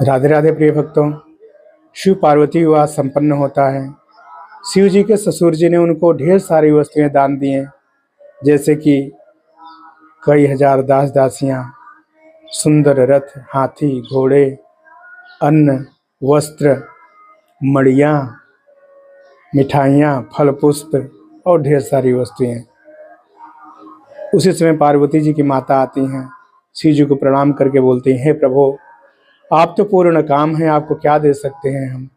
राधे राधे प्रिय भक्तों, शिव पार्वती विवाह संपन्न होता है। शिव जी के ससुर जी ने उनको ढेर सारी वस्तुएं दान दी हैं, जैसे कि कई हजार दास दासियां, सुंदर रथ, हाथी, घोड़े, अन्न, वस्त्र, मड़ियाँ, मिठाइयाँ, फल पुष्प और ढेर सारी वस्तुएं। उसी समय पार्वती जी की माता आती हैं, शिव जी को प्रणाम करके बोलती हैं, हे प्रभु, आप तो पूर्ण काम हैं, आपको क्या दे सकते हैं हम।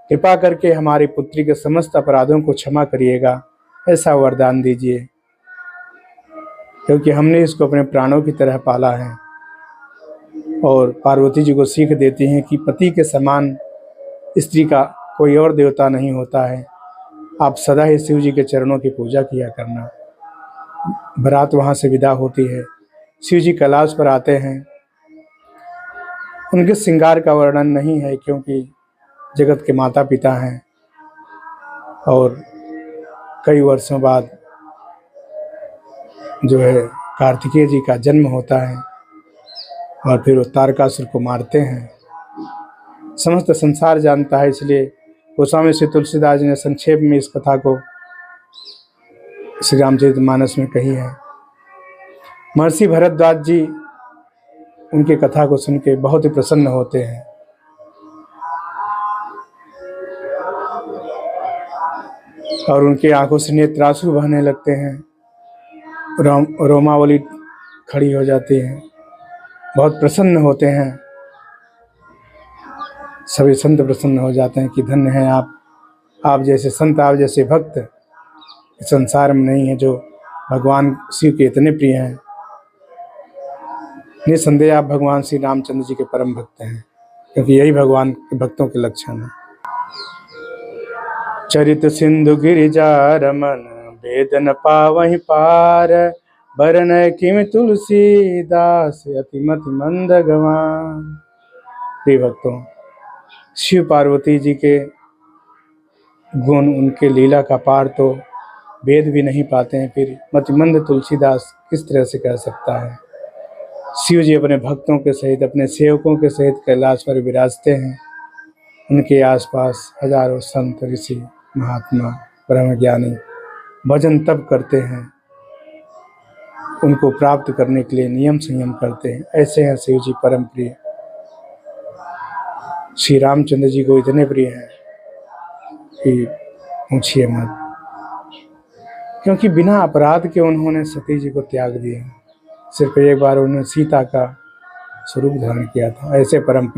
कृपा करके हमारी पुत्री के समस्त अपराधों को क्षमा करिएगा, ऐसा वरदान दीजिए, क्योंकि हमने इसको अपने प्राणों की तरह पाला है। और पार्वती जी को सीख देती हैं कि पति के समान स्त्री का कोई और देवता नहीं होता है। आप सदा ही शिव जी के चरणों की पूजा किया करना। बारात वहाँ से विदा होती है। शिव जी कैलाश पर आते हैं। उनके श्रृंगार का वर्णन नहीं है, क्योंकि जगत के माता पिता हैं और कई वर्षों बाद जो है कार्तिकेय जी का जन्म होता है और फिर वो तारकासुर को मारते हैं। समस्त संसार जानता है, इसलिए गोस्वामी श्री तुलसीदास जी ने संक्षेप में इस कथा को श्री रामचरितमानस में कही है। महर्षि भरद्वाज जी उनके कथा को सुन के बहुत ही प्रसन्न होते हैं। और उनके आंखों से नेत्राश्रु बहने लगते हैं, रोमावली खड़ी हो जाती है, बहुत प्रसन्न होते हैं। सभी संत प्रसन्न हो जाते हैं कि धन्य हैं आप जैसे संत, आप जैसे भक्त संसार में नहीं है जो भगवान शिव के इतने प्रिय हैं। निसंदेह आप भगवान श्री रामचंद्र जी के परम भक्त हैं, क्योंकि यही भगवान के भक्तों के लक्षण है। चरित सिंधु गिरिजा रमन, वेदन पावहि पार, बरन किम तुलसीदास, अतिमति मंद गवान। प्रिय भक्तों, शिव पार्वती जी के गुण, उनके लीला का पार तो वेद भी नहीं पाते हैं, फिर मतिमंद तुलसीदास किस तरह से कह सकता है। शिव जी अपने भक्तों के सहित, अपने सेवकों के सहित कैलाश पर विराजते हैं। उनके आसपास हजारों संत, ऋषि, महात्मा, ब्रह्मज्ञानी भजन तप करते हैं, उनको प्राप्त करने के लिए नियम संयम करते हैं। ऐसे हैं शिव जी परम प्रिय। श्री रामचंद्र जी को इतने प्रिय हैं कि पूछिए मत, क्योंकि बिना अपराध के उन्होंने सती जी को त्याग दिया। सिर्फ एक बार उन्होंने सीता का स्वरूप धारण किया था। ऐसे परम प्रिय